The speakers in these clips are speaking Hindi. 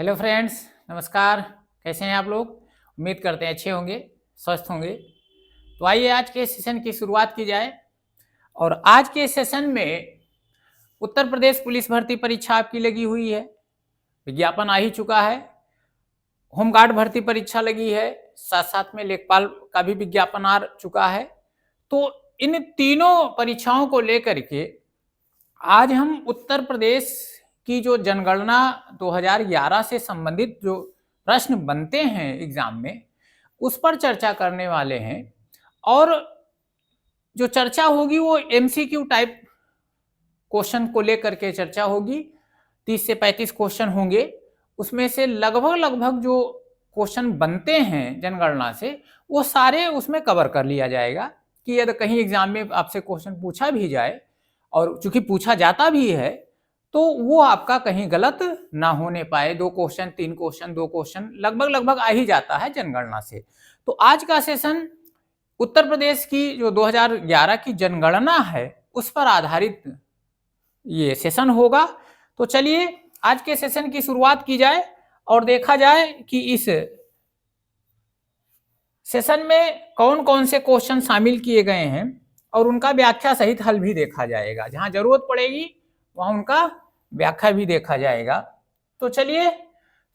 हेलो फ्रेंड्स, नमस्कार। कैसे हैं आप लोग? उम्मीद करते हैं अच्छे होंगे, स्वस्थ होंगे। तो आइए आज के सेशन की शुरुआत की जाए। और आज के सेशन में उत्तर प्रदेश पुलिस भर्ती परीक्षा आपकी लगी हुई है, विज्ञापन आ ही चुका है। होमगार्ड भर्ती परीक्षा लगी है, साथ साथ में लेखपाल का भी विज्ञापन आ चुका है। तो इन तीनों परीक्षाओं को लेकर के आज हम उत्तर प्रदेश की जो जनगणना 2011 से संबंधित जो प्रश्न बनते हैं एग्जाम में, उस पर चर्चा करने वाले हैं। और जो चर्चा होगी वो एमसीक्यू टाइप क्वेश्चन को लेकर के चर्चा होगी। 30 से 35 क्वेश्चन होंगे, उसमें से लगभग जो क्वेश्चन बनते हैं जनगणना से वो सारे उसमें कवर कर लिया जाएगा कि यदि कहीं एग्जाम में आपसे क्वेश्चन पूछा भी जाए, और चूंकि पूछा जाता भी है, तो वो आपका कहीं गलत ना होने पाए। 2 क्वेश्चन 3 क्वेश्चन 2 क्वेश्चन लगभग आ ही जाता है जनगणना से। तो आज का सेशन उत्तर प्रदेश की जो 2011 की जनगणना है उस पर आधारित ये सेशन होगा। तो चलिए आज के सेशन की शुरुआत की जाए और देखा जाए कि इस सेशन में कौन कौन से क्वेश्चन शामिल किए गए हैं और उनका व्याख्या सहित हल भी देखा जाएगा। जहां जरूरत पड़ेगी वहां उनका व्याख्या भी देखा जाएगा। तो चलिए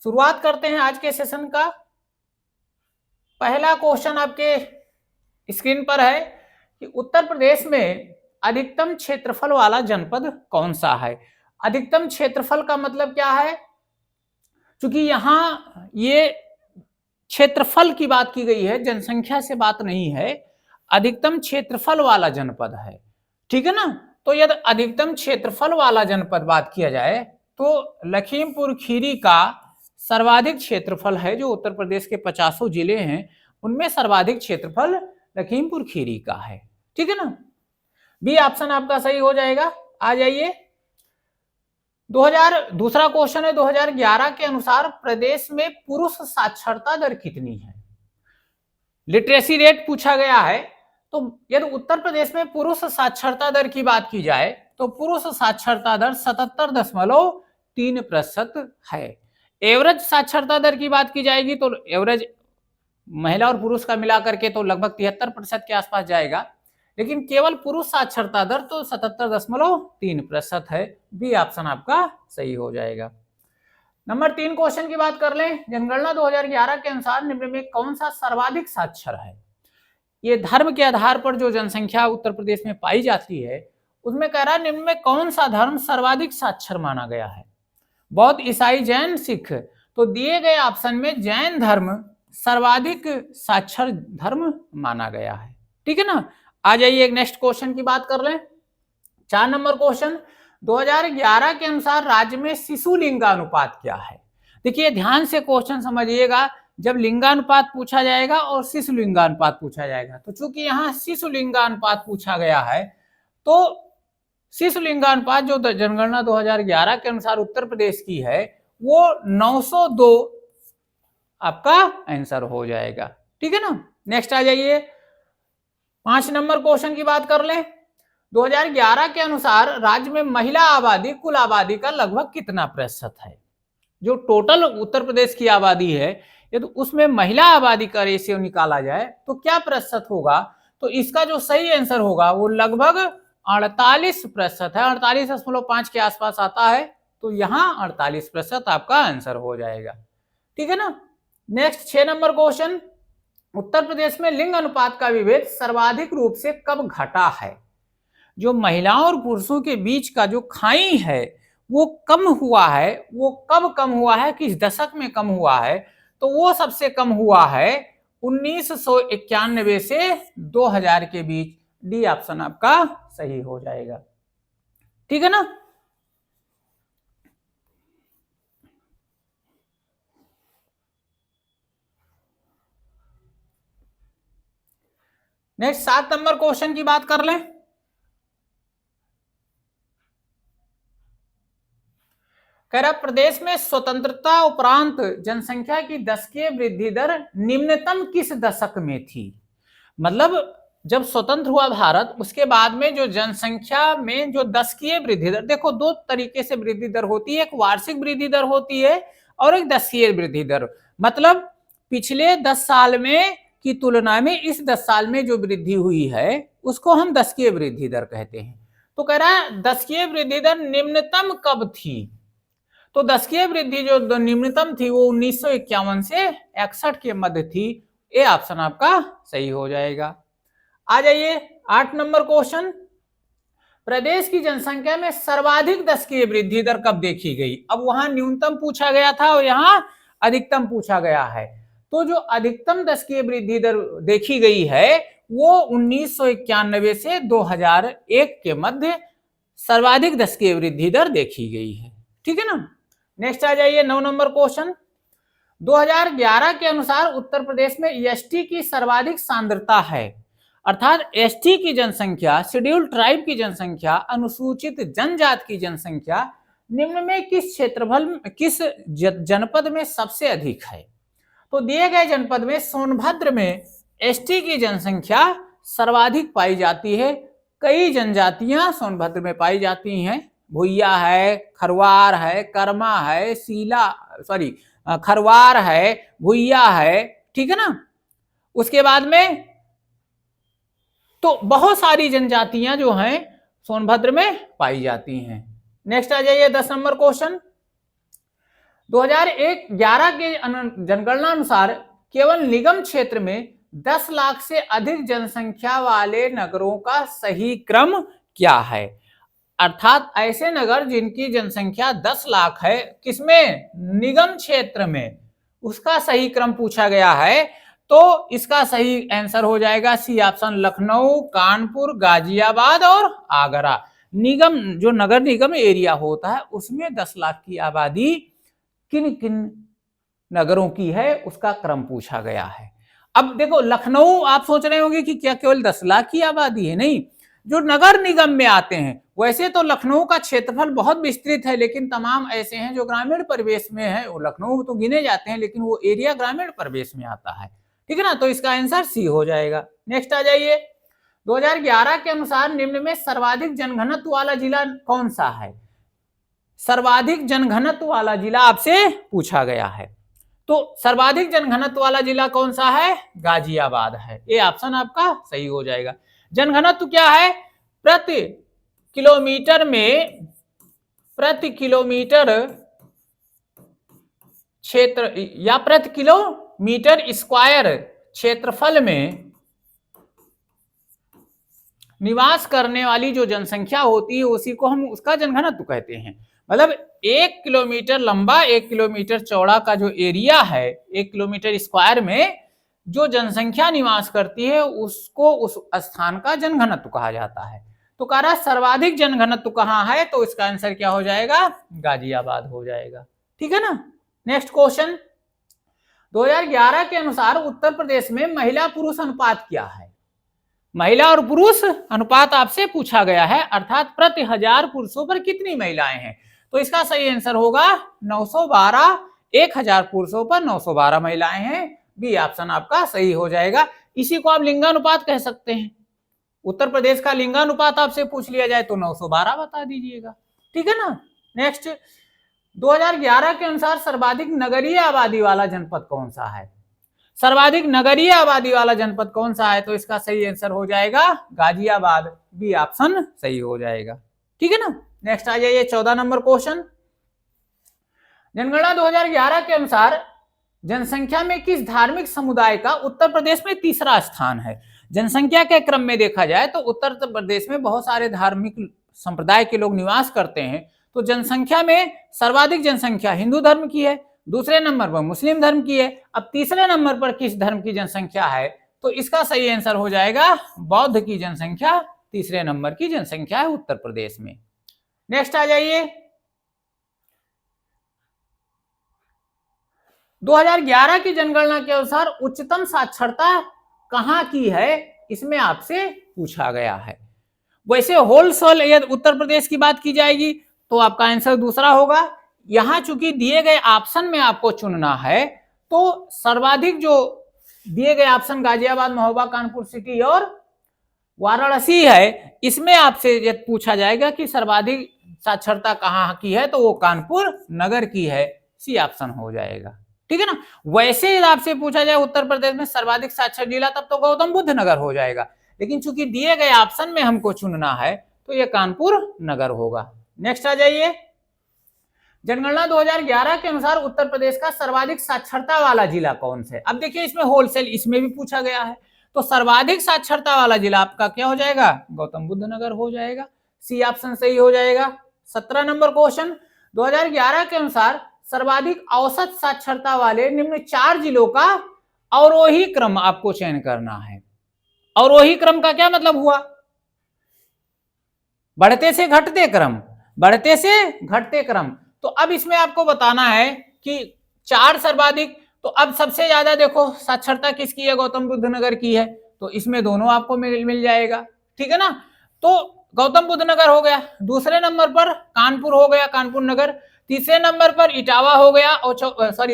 शुरुआत करते हैं आज के सेशन का। पहला क्वेश्चन आपके स्क्रीन पर है कि उत्तर प्रदेश में अधिकतम क्षेत्रफल वाला जनपद कौन सा है। अधिकतम क्षेत्रफल का मतलब क्या है? क्योंकि यहां ये क्षेत्रफल की बात की गई है, जनसंख्या से बात नहीं है। अधिकतम क्षेत्रफल वाला जनपद है, ठीक है ना। तो यदि अधिकतम क्षेत्रफल वाला जनपद बात किया जाए तो लखीमपुर खीरी का सर्वाधिक क्षेत्रफल है। जो उत्तर प्रदेश के 50 जिले हैं उनमें सर्वाधिक क्षेत्रफल लखीमपुर खीरी का है, ठीक है ना। बी ऑप्शन आपका सही हो जाएगा। आ जाइए, दूसरा क्वेश्चन है 2011 के अनुसार प्रदेश में पुरुष साक्षरता दर कितनी है। लिटरेसी रेट पूछा गया है। तो यदि उत्तर प्रदेश में पुरुष साक्षरता दर की बात की जाए तो पुरुष साक्षरता दर 77.3% है। एवरेज साक्षरता दर की बात की जाएगी तो एवरेज महिला और पुरुष का मिलाकर के तो लगभग 73% के आसपास जाएगा, लेकिन केवल पुरुष साक्षरता दर तो 77.3% है। बी ऑप्शन आपका सही हो जाएगा। नंबर 3 क्वेश्चन की बात कर लें। जनगणना 2011 के अनुसार निम्न में कौन सा सर्वाधिक साक्षर है। ये धर्म के आधार पर जो जनसंख्या उत्तर प्रदेश में पाई जाती है उसमें कह रहा है निम्न में कौन सा धर्म सर्वाधिक साक्षर माना गया है। बौद्ध, ईसाई, जैन, सिख। तो दिए गए ऑप्शन में जैन धर्म सर्वाधिक साक्षर धर्म माना गया है, ठीक है ना। आ जाइए एक नेक्स्ट क्वेश्चन की बात कर लें। 4 नंबर क्वेश्चन 2011 के अनुसार राज्य में शिशु लिंगानुपात क्या है। देखिए ध्यान से क्वेश्चन समझिएगा। जब लिंगानुपात पूछा जाएगा और शिशु लिंगानुपात पूछा जाएगा, तो चूंकि यहाँ शिशु लिंगानुपात पूछा गया है तो शिशु लिंगानुपात जो जनगणना 2011 के अनुसार उत्तर प्रदेश की है वो 902 आपका आंसर हो जाएगा, ठीक है ना। नेक्स्ट आ जाइए, 5 नंबर क्वेश्चन की बात कर लें। 2011 के अनुसार राज्य में महिला आबादी कुल आबादी का लगभग कितना प्रतिशत है। जो टोटल उत्तर प्रदेश की आबादी है यदि उसमें महिला आबादी का रेशियो निकाला जाए तो क्या प्रतिशत होगा। तो इसका जो सही आंसर होगा वो लगभग 48% है। 48.5 के आसपास आता है, तो यहाँ 48% आपका आंसर हो जाएगा, ठीक है ना। Next 6 number question, Uttar Pradesh में लिंग अनुपात का विभेद सर्वाधिक रूप से कब घटा है। जो महिलाओं और पुरुषों के बीच का जो खाई है वो कम हुआ है। वो कब कम हुआ है, किस दशक में कम हुआ है। तो वो सबसे कम हुआ है 1991 से 2000 के बीच। डी ऑप्शन आपका सही हो जाएगा, ठीक है ना। नेक्स्ट 7 नंबर क्वेश्चन की बात कर लें। कह रहा प्रदेश में स्वतंत्रता उपरांत जनसंख्या की दशकीय वृद्धि दर निम्नतम किस दशक में थी। मतलब जब स्वतंत्र हुआ भारत उसके बाद में जो जनसंख्या में जो दशकीय वृद्धि दर, देखो 2 तरीके से वृद्धि दर होती है। एक वार्षिक वृद्धि दर होती है और एक दशकीय वृद्धि दर, मतलब पिछले 10 साल में की तुलना में इस 10 साल में जो वृद्धि हुई है उसको हम दशकीय वृद्धि दर कहते हैं। तो कह रहा है दशकीय वृद्धि दर निम्नतम कब थी, तो दशकीय वृद्धि जो निम्नतम थी वो 1951 से 61 के मध्य थी। ये ऑप्शन आपका सही हो जाएगा। आ जाइए 8 नंबर क्वेश्चन, प्रदेश की जनसंख्या में सर्वाधिक दशकीय वृद्धि दर कब देखी गई। अब वहां न्यूनतम पूछा गया था और यहाँ अधिकतम पूछा गया है। तो जो अधिकतम दशकीय वृद्धि दर देखी गई है वो 1991 से 2001 के मध्य सर्वाधिक दशकीय वृद्धि दर देखी गई है। ठीक है ना। नेक्स्ट आ जाइए 9 नंबर क्वेश्चन, 2011 के अनुसार उत्तर प्रदेश में एसटी की सर्वाधिक सांद्रता है, अर्थात एसटी की जनसंख्या, शेड्यूल्ड ट्राइब की जनसंख्या, अनुसूचित जनजाति की जनसंख्या निम्न में किस जनपद में सबसे अधिक है। तो दिए गए जनपद में सोनभद्र में एसटी की जनसंख्या सर्वाधिक पाई जाती है। कई जनजातियां सोनभद्र में पाई जाती हैं, भुइया है, खरवार है, कर्मा है, खरवार है, भुइया है, ठीक है ना। उसके बाद में तो बहुत सारी जनजातियां जो हैं सोनभद्र में पाई जाती हैं। नेक्स्ट आ जाइए 10 नंबर क्वेश्चन, 2011 के जनगणना अनुसार केवल निगम क्षेत्र में 10 लाख से अधिक जनसंख्या वाले नगरों का सही क्रम क्या है, अर्थात ऐसे नगर जिनकी जनसंख्या 10 लाख है, किसमें, निगम क्षेत्र में, उसका सही क्रम पूछा गया है। तो इसका सही आंसर हो जाएगा सी ऑप्शन, लखनऊ, कानपुर, गाजियाबाद और आगरा। निगम जो नगर निगम एरिया होता है उसमें 10 लाख की आबादी किन किन नगरों की है उसका क्रम पूछा गया है। अब देखो लखनऊ, आप सोच रहे होंगे कि क्या केवल 10 लाख की आबादी है, नहीं, जो नगर निगम में आते हैं, वैसे तो लखनऊ का क्षेत्रफल बहुत विस्तृत है, लेकिन तमाम ऐसे हैं जो ग्रामीण परिवेश में है, वो लखनऊ तो गिने जाते हैं लेकिन वो एरिया ग्रामीण परिवेश में आता है, ठीक है ना। तो इसका आंसर सी हो जाएगा। नेक्स्ट आ जाइए, 2011 के अनुसार निम्न में सर्वाधिक जनघनत्व वाला जिला कौन सा है। सर्वाधिक जनघनत्व वाला जिला आपसे पूछा गया है, तो सर्वाधिक जनघनत्व वाला जिला कौन सा है, गाजियाबाद है। ये ऑप्शन आपका सही हो जाएगा। जनघनत्व क्या है, प्रति किलोमीटर क्षेत्र या प्रति किलोमीटर स्क्वायर क्षेत्रफल में निवास करने वाली जो जनसंख्या होती है उसी को हम उसका जनघनत्व कहते हैं। मतलब 1 किलोमीटर लंबा 1 किलोमीटर चौड़ा का जो एरिया है, 1 किलोमीटर स्क्वायर में जो जनसंख्या निवास करती है उसको उस स्थान का जनघनत्व कहा जाता है। तो कह रहा सर्वाधिक जनघनत्व कहाँ है, तो इसका आंसर क्या हो जाएगा, गाजियाबाद हो जाएगा, ठीक है ना। नेक्स्ट क्वेश्चन, 2011 के अनुसार उत्तर प्रदेश में महिला पुरुष अनुपात क्या है। महिला और पुरुष अनुपात आपसे पूछा गया है, अर्थात प्रति 1000 पुरुषों पर कितनी महिलाएं हैं। तो इसका सही आंसर होगा 912, 1000 पुरुषों पर 912 महिलाएं हैं। बी ऑप्शन आपका सही हो जाएगा। इसी को आप लिंगानुपात कह सकते हैं। उत्तर प्रदेश का लिंगानुपात आपसे पूछ लिया जाए तो 912 बता दीजिएगा, ठीक है ना। नेक्स्ट, 2011 के अनुसार सर्वाधिक नगरीय आबादी वाला जनपद कौन सा है। सर्वाधिक नगरीय आबादी वाला जनपद कौन सा है, तो इसका सही आंसर हो जाएगा गाजियाबाद। बी ऑप्शन सही हो जाएगा, ठीक है ना। नेक्स्ट आ जाइए 14 नंबर क्वेश्चन, जनगणना 2011 के अनुसार जनसंख्या में किस धार्मिक समुदाय का उत्तर प्रदेश में तीसरा स्थान है। जनसंख्या के क्रम में देखा जाए तो उत्तर प्रदेश में बहुत सारे धार्मिक संप्रदाय के लोग निवास करते हैं। तो जनसंख्या में सर्वाधिक जनसंख्या हिंदू धर्म की है, दूसरे नंबर पर मुस्लिम धर्म की है। अब तीसरे नंबर पर किस धर्म की जनसंख्या है, तो इसका सही आंसर हो जाएगा बौद्ध की जनसंख्या तीसरे नंबर की जनसंख्या है उत्तर प्रदेश में। नेक्स्ट आ जाइए, 2011 की जनगणना के अनुसार उच्चतम साक्षरता कहां की है, इसमें आपसे पूछा गया है। वैसे होलसेल यदि उत्तर प्रदेश की बात की जाएगी तो आपका आंसर दूसरा होगा। यहां चूंकि दिए गए ऑप्शन में आपको चुनना है तो सर्वाधिक जो दिए गए ऑप्शन गाजियाबाद, महोबा, कानपुर सिटी और वाराणसी है, इसमें आपसे यदि पूछा जाएगा कि सर्वाधिक साक्षरता कहां की है तो वो कानपुर नगर की है। सी ऑप्शन हो जाएगा। ठीक है ना। वैसे यदि आपसे पूछा जाए उत्तर प्रदेश में सर्वाधिक साक्षर जिला, तब तो गौतम बुद्ध नगर हो जाएगा, लेकिन चूंकि दिए गए ऑप्शन में हमको चुनना है तो ये कानपुर नगर होगा। नेक्स्ट आ जाइए, जनगणना 2011 के अनुसार उत्तर प्रदेश का सर्वाधिक साक्षरता वाला जिला कौन सा है। अब देखिए इसमें होलसेल इसमें भी पूछा गया है, तो सर्वाधिक साक्षरता वाला जिला आपका क्या हो जाएगा, गौतम बुद्ध नगर हो जाएगा, सी ऑप्शन सही हो जाएगा। 17 नंबर क्वेश्चन, 2011 के अनुसार सर्वाधिक औसत साक्षरता वाले निम्न 4 जिलों का अवरोही क्रम आपको चयन करना है। अवरोही क्रम का क्या मतलब हुआ, बढ़ते से घटते क्रम, बढ़ते से घटते क्रम। तो अब इसमें आपको बताना है कि 4 सर्वाधिक, तो अब सबसे ज्यादा देखो साक्षरता किसकी है, गौतम बुद्ध नगर की है, तो इसमें दोनों आपको मिल जाएगा। ठीक है ना, तो गौतम बुद्ध नगर हो गया, दूसरे नंबर पर कानपुर हो गया, कानपुर नगर, तीसरे नंबर पर इटावा हो गया, और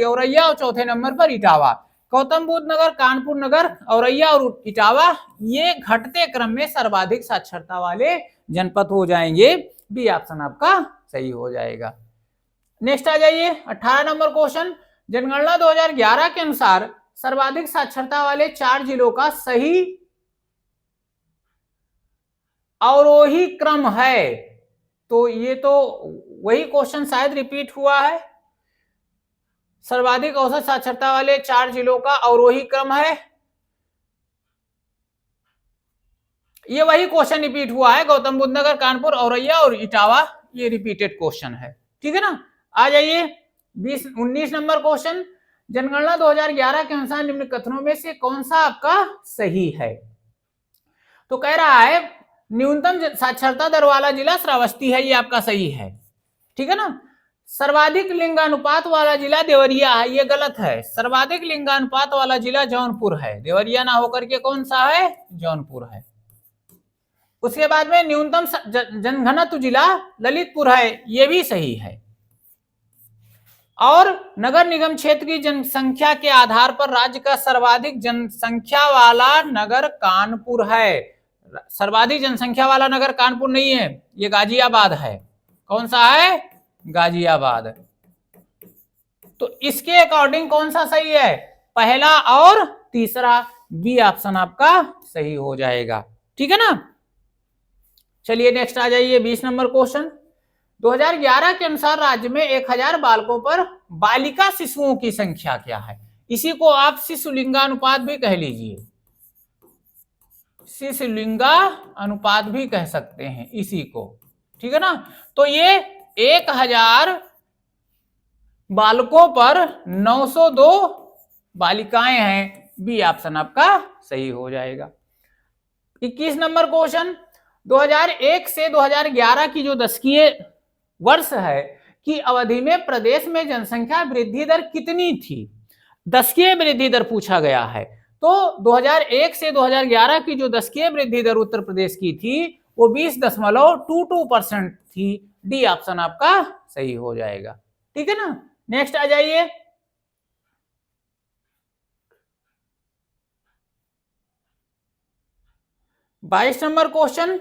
औरैया, और चौथे नंबर पर इटावा। गौतम बुद्ध नगर, कानपुर नगर, औरैया और इटावा ये घटते क्रम में सर्वाधिक साक्षरता वाले जनपद हो जाएंगे, बी ऑप्शन आपका सही हो जाएगा। नेक्स्ट आ जाइए 18 नंबर क्वेश्चन, जनगणना 2011 के अनुसार सर्वाधिक साक्षरता वाले 4 जिलों का सही अवरोही क्रम है। तो ये तो वही क्वेश्चन शायद रिपीट हुआ है, सर्वाधिक औसत साक्षरता वाले 4 जिलों का अवरोही क्रम है, ये वही क्वेश्चन रिपीट हुआ है, गौतम बुद्ध नगर, कानपुर, औरैया और इटावा, ये रिपीटेड क्वेश्चन है। ठीक है ना, आ जाइए 19 नंबर क्वेश्चन, जनगणना 2011 के अनुसार निम्न कथनों में से कौन सा आपका सही है। तो कह रहा है न्यूनतम साक्षरता दर वाला जिला श्रावस्ती है, ये आपका सही है। ठीक है ना, सर्वाधिक लिंगानुपात वाला जिला देवरिया है, ये गलत है, सर्वाधिक लिंगानुपात वाला जिला जौनपुर है, देवरिया ना होकर के कौन सा है, जौनपुर है। उसके बाद में न्यूनतम जनघनत्व जिला ललितपुर है, ये भी सही है। और नगर निगम क्षेत्र की जनसंख्या के आधार पर राज्य का सर्वाधिक जनसंख्या वाला नगर कानपुर है, सर्वाधिक जनसंख्या वाला नगर कानपुर नहीं है, ये गाजियाबाद है। कौन सा है, गाजियाबाद। तो इसके अकॉर्डिंग कौन सा सही है, पहला और तीसरा, बी ऑप्शन आपका सही हो जाएगा। ठीक है ना, चलिए नेक्स्ट आ जाइए 20 नंबर क्वेश्चन, 2011 के अनुसार राज्य में 1000 बालकों पर बालिका शिशुओं की संख्या क्या है। इसी को आप शिशु लिंगानुपात भी कह लीजिए, शिशु लिंगा अनुपात भी कह सकते हैं इसी को। ठीक है ना, तो ये 1000 बालकों पर 902 बालिकाएं हैं, बी ऑप्शन आपका सही हो जाएगा। 21 नंबर क्वेश्चन, 2001 से 2011 की जो दशकीय वर्ष है की अवधि में प्रदेश में जनसंख्या वृद्धि दर कितनी थी, दशकीय वृद्धि दर पूछा गया है। तो 2001 से 2011 की जो दशकीय वृद्धि दर उत्तर प्रदेश की थी वो 20.22% थी, डी ऑप्शन आपका सही हो जाएगा। ठीक है ना, नेक्स्ट आ जाइए 22 नंबर क्वेश्चन,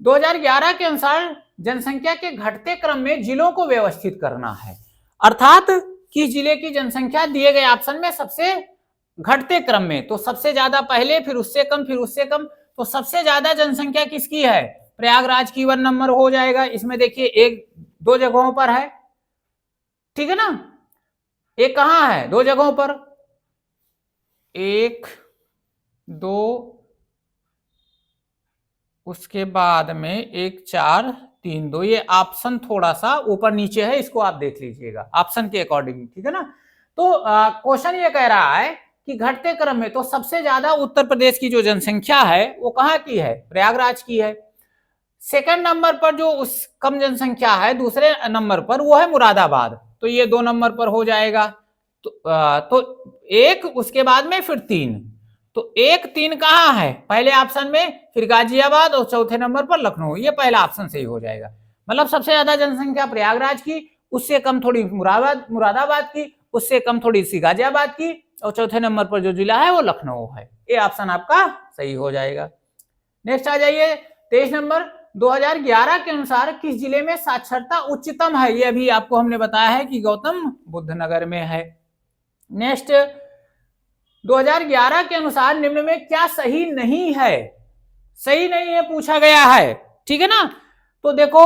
2011 के अनुसार जनसंख्या के घटते क्रम में जिलों को व्यवस्थित करना है, अर्थात किस जिले की जनसंख्या दिए गए ऑप्शन में सबसे घटते क्रम में, तो सबसे ज्यादा पहले, फिर उससे कम, फिर उससे कम, तो सबसे ज्यादा जनसंख्या किसकी है, प्रयागराज की 1 नंबर हो जाएगा। इसमें देखिए 1-2 जगहों पर है, ठीक है ना, एक कहां है, 2 जगहों पर, 1 2, उसके बाद में 1 4 3 2, ये ऑप्शन थोड़ा सा ऊपर नीचे है, इसको आप देख लीजिएगा ऑप्शन के अकॉर्डिंग। ठीक है ना, तो क्वेश्चन ये कह रहा है कि घटते क्रम में तो सबसे ज्यादा उत्तर प्रदेश की जो जनसंख्या है वो कहाँ की है, प्रयागराज की है। सेकंड नंबर पर जो उस कम जनसंख्या है दूसरे नंबर पर वो है मुरादाबाद, तो ये 2 नंबर पर हो जाएगा। तो 1, उसके बाद में फिर 3, तो 1 3 कहाँ है, पहले ऑप्शन में, फिर गाजियाबाद और चौथे नंबर पर लखनऊ, ये पहला ऑप्शन सही हो जाएगा। मतलब सबसे ज्यादा जनसंख्या प्रयागराज की, उससे कम थोड़ी मुरादाबाद की, उससे कम थोड़ी सी गाजियाबाद की, और चौथे नंबर पर जो जिला है वो लखनऊ है, ये ऑप्शन आपका सही हो जाएगा। नेक्स्ट आ जाइए 23 नंबर, 2011 के अनुसार किस जिले में साक्षरता उच्चतम है? ये अभी आपको हमने बताया है कि गौतम बुद्ध नगर में है। नेक्स्ट, 2011 के अनुसार निम्न में क्या सही नहीं है? सही नहीं है पूछा गया है, ठीक है ना। तो देखो,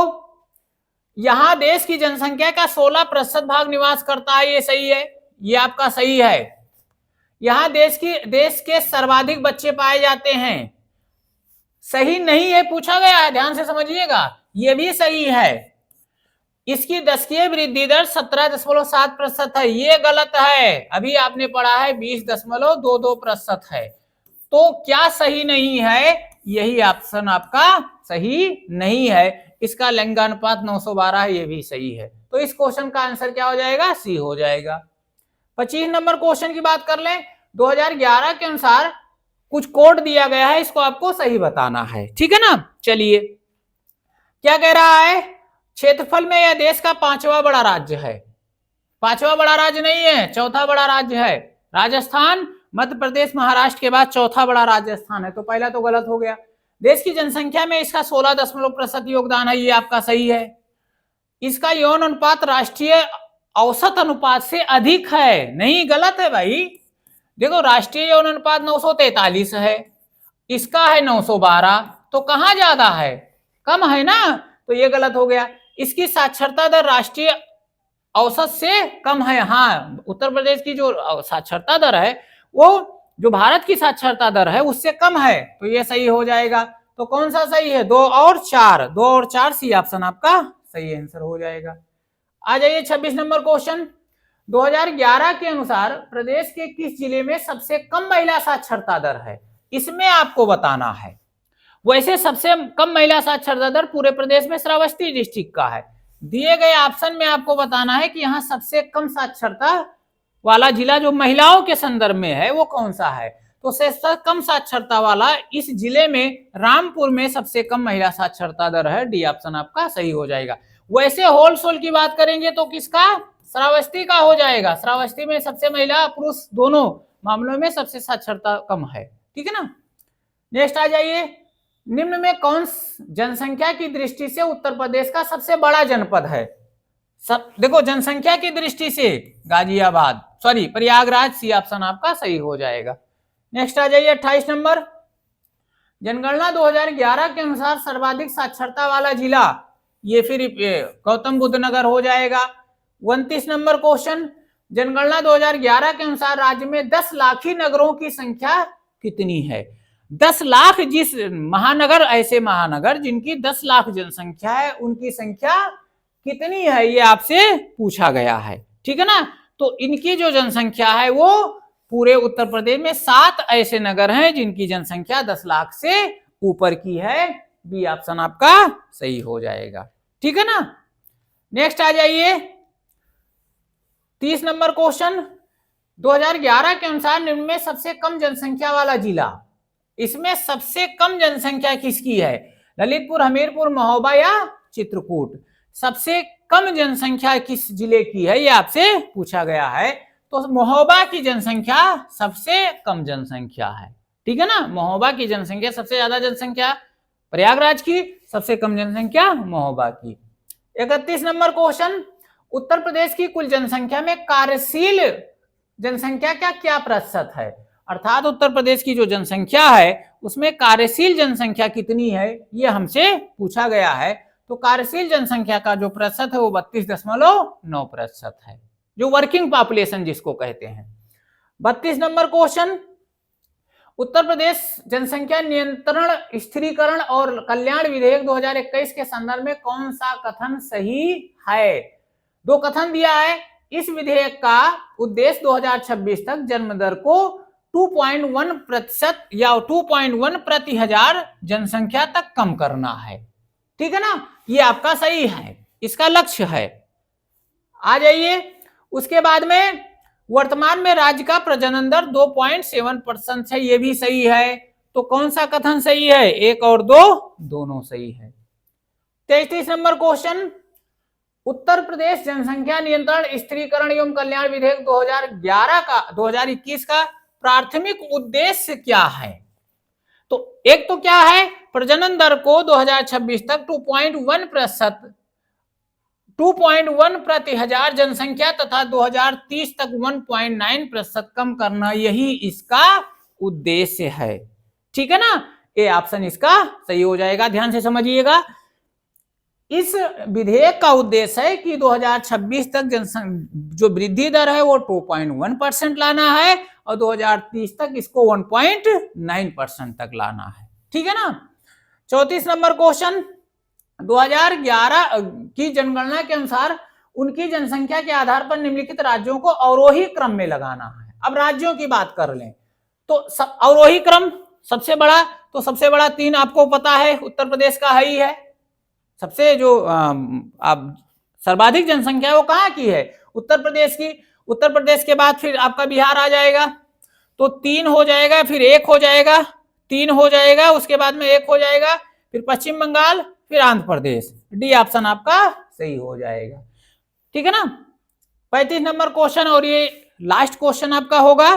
यहां देश की जनसंख्या का 16% भाग निवास करता है, ये सही है, ये आपका सही है। यहां देश के सर्वाधिक बच्चे पाए जाते हैं, सही नहीं है पूछा गया है, ध्यान से समझिएगा, ये भी सही है। इसकी दशकीय वृद्धि दर 17.7% है, ये गलत है। अभी आपने पढ़ा है 20.22% है। तो क्या सही नहीं है? यही ऑप्शन आपका सही नहीं है। इसका लिंगानुपात 912 है, ये भी सही है। तो इस क्वेश्चन का आंसर क्या हो जाएगा? सी हो जाएगा। 25 नंबर क्वेश्चन की बात कर लें। 2011 के अनुसार कुछ कोड दिया गया है, इसको आपको सही बताना है, ठीक है ना। चलिए, क्या कह रहा है? क्षेत्रफल में यह देश का 5वां बड़ा राज्य है। 5वां बड़ा राज्य नहीं है, 4था बड़ा राज्य है। राजस्थान, मध्य प्रदेश, महाराष्ट्र के बाद 4था बड़ा राजस्थान है, तो पहला तो गलत हो गया। देश की जनसंख्या में इसका 16% योगदान है, ये आपका सही है। इसका यौन अनुपात राष्ट्रीय औसत अनुपात से अधिक है, नहीं, गलत है भाई। देखो, राष्ट्रीय यौन अनुपात 943 है, इसका है 912, तो कहां ज्यादा है? कम है ना, तो ये गलत हो गया। इसकी साक्षरता दर राष्ट्रीय औसत से कम है। हाँ, उत्तर प्रदेश की जो साक्षरता दर है वो जो भारत की साक्षरता दर है उससे कम है, तो ये सही हो जाएगा। तो कौन सा सही है? 2 और 4, सी ऑप्शन आपका सही आंसर हो जाएगा। आ जाइए 26 नंबर क्वेश्चन। 2011 के अनुसार प्रदेश के किस जिले में सबसे कम महिला साक्षरता दर है? इसमें आपको बताना है। वैसे सबसे कम महिला साक्षरता दर पूरे प्रदेश में श्रावस्ती डिस्ट्रिक्ट का है। दिए गए ऑप्शन में आपको बताना है कि यहाँ सबसे कम साक्षरता वाला जिला जो महिलाओं के संदर्भ में है वो कौन सा है। तो सबसे कम साक्षरता वाला इस जिले में रामपुर में सबसे कम महिला साक्षरता दर है, डी ऑप्शन आपका सही हो जाएगा। वैसे होलसेल की बात करेंगे तो किसका? श्रावस्ती का हो जाएगा। श्रावस्ती में सबसे महिला पुरुष दोनों मामलों में सबसे साक्षरता कम है, ठीक है ना। नेक्स्ट आ जाइए, निम्न में कौन जनसंख्या की दृष्टि से उत्तर प्रदेश का सबसे बड़ा जनपद है? देखो, जनसंख्या की दृष्टि से गाजियाबाद, प्रयागराज, सी ऑप्शन आपका सही हो जाएगा। नेक्स्ट आ जाइए 28 नंबर। जनगणना 2011 के अनुसार सर्वाधिक साक्षरता वाला जिला, ये फिर गौतम बुद्ध नगर हो जाएगा। 29 नंबर क्वेश्चन, जनगणना 2011 के अनुसार राज्य में 10 लाखी नगरों की संख्या कितनी है? 10 लाख जिस महानगर, ऐसे महानगर जिनकी 10 लाख जनसंख्या है उनकी संख्या कितनी है, ये आपसे पूछा गया है, ठीक है ना। तो इनकी जो जनसंख्या है वो पूरे उत्तर प्रदेश में 7 ऐसे नगर हैं जिनकी जनसंख्या 10 लाख से ऊपर की है, बी ऑप्शन आपका सही हो जाएगा, ठीक है ना। नेक्स्ट आ जाइए 30 नंबर क्वेश्चन। 2011 के अनुसार निम्न में सबसे कम जनसंख्या वाला जिला, इसमें सबसे कम जनसंख्या किसकी है? ललितपुर, हमीरपुर, महोबा या चित्रकूट? सबसे कम जनसंख्या किस जिले की है ये आपसे पूछा गया है। तो महोबा की जनसंख्या सबसे कम जनसंख्या है, ठीक है ना। महोबा की जनसंख्या, सबसे ज्यादा जनसंख्या प्रयागराज की, सबसे कम जनसंख्या महोबा की। 31 नंबर क्वेश्चन, उत्तर प्रदेश की कुल जनसंख्या में कार्यशील जनसंख्या का क्या प्रतिशत है? अर्थात उत्तर प्रदेश की जो जनसंख्या है उसमें कार्यशील जनसंख्या कितनी है, ये हमसे पूछा गया है। तो कार्यशील जनसंख्या का जो प्रतिशत है वो 32.9% है, जो वर्किंग पॉपुलेशन जिसको कहते हैं। 32 नंबर क्वेश्चन, उत्तर प्रदेश जनसंख्या नियंत्रण, स्थिरीकरण और कल्याण विधेयक 2021 के संदर्भ में कौन सा कथन सही है? 2 कथन दिया है। इस विधेयक का उद्देश्य 2026 तक जन्म दर को 2.1% या 2.1 प्रति हजार जनसंख्या तक कम करना है, ठीक है ना। ये आपका सही है, इसका लक्ष्य है। आ जाइए, उसके बाद में वर्तमान में राज्य का प्रजनन दर 2.7% है, ये भी सही है। तो कौन सा कथन सही है? 1 और 2 दोनों सही है। 33 नंबर क्वेश्चन, उत्तर प्रदेश जनसंख्या नियंत्रण, स्थिरीकरण एवं कल्याण विधेयक 2021 का प्राथमिक उद्देश्य क्या है? तो एक तो क्या है? प्रजनन दर को 2026 तक 2.1 प्रति हजार जनसंख्या तथा 2030 तक 1.9% कम करना, यही इसका उद्देश्य है। ठीक है ना, ए ऑप्शन इसका सही हो जाएगा। ध्यान से समझिएगा, इस विधेयक का उद्देश्य है कि 2026 तक जो वृद्धि दर है वो 2.1% लाना है और 2030 तक इसको 1.9% तक लाना है। ठीक है ना। 34 नंबर क्वेश्चन, 2011 की जनगणना के अनुसार उनकी जनसंख्या के आधार पर निम्नलिखित राज्यों को अवरोही क्रम में लगाना है। अब राज्यों की बात कर लें तो अवरोही क्रम सबसे बड़ा 3 आपको पता है, उत्तर प्रदेश का ही है। सबसे जो सर्वाधिक जनसंख्या वो कहाँ की है, उत्तर प्रदेश की। उत्तर प्रदेश के बाद फिर आपका बिहार आ जाएगा, तो 3 हो जाएगा, फिर 1 हो जाएगा, 3 हो जाएगा, उसके बाद में 1 हो जाएगा, फिर पश्चिम बंगाल, फिर आंध्र प्रदेश। डी ऑप्शन आपका सही हो जाएगा। ठीक है ना। 35 नंबर क्वेश्चन और ये लास्ट क्वेश्चन आपका होगा,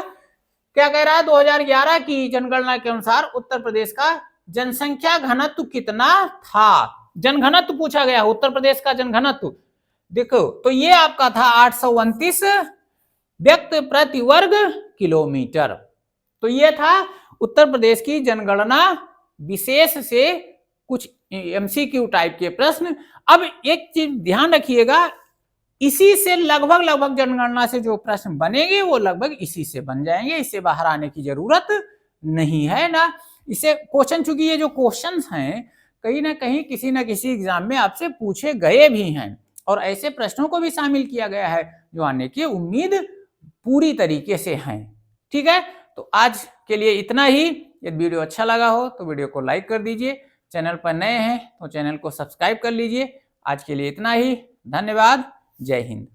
क्या कह रहा है, 2011 की जनगणना के अनुसार उत्तर प्रदेश का जनसंख्या घनत्व कितना था। जनघनत्व पूछा गया, उत्तर प्रदेश का जनघनत्व देखो तो ये आपका था 829 व्यक्ति प्रति वर्ग किलोमीटर। तो ये था उत्तर प्रदेश की जनगणना, विशेष से कुछ एमसीक्यू टाइप के प्रश्न। अब एक चीज ध्यान रखिएगा, इसी से लगभग जनगणना से जो प्रश्न बनेंगे वो लगभग इसी से बन जाएंगे, इससे बाहर आने की जरूरत नहीं है ना। इसे क्वेश्चन, चूंकि ये जो क्वेश्चंस हैं कहीं ना कहीं किसी न किसी एग्जाम में आपसे पूछे गए भी हैं और ऐसे प्रश्नों को भी शामिल किया गया है जो आने की उम्मीद पूरी तरीके से है। ठीक है, तो आज के लिए इतना ही। यदि वीडियो अच्छा लगा हो तो वीडियो को लाइक कर दीजिए, चैनल पर नए हैं तो चैनल को सब्सक्राइब कर लीजिए। आज के लिए इतना ही, धन्यवाद, जय हिंद।